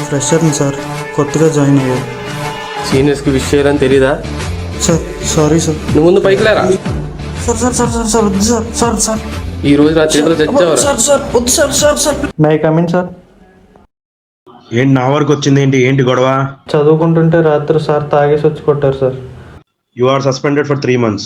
ఫ్రెషర్ని sir, కొత్తగా join అయ్యారు. సీనియర్స్కి wish చేయాలని తెలీదా? Sir sorry sir. నువ్వు ముందు పైకి లేరా. Sir sir sir sir sir వద్దు సార్. సార్ సార్ ఈ రోజు రాత్రి చచ్చావరా? సార్ సార్ వద్దు sir. Sir sir may come in sir. ఏంటి నా వరకు వచ్చింది? ఏంటి గొడవ? చదువుకుంటుంటే రాత్రి సార్ తాగేసి వచ్చి కొట్టారు sir. You are suspended for 3 months.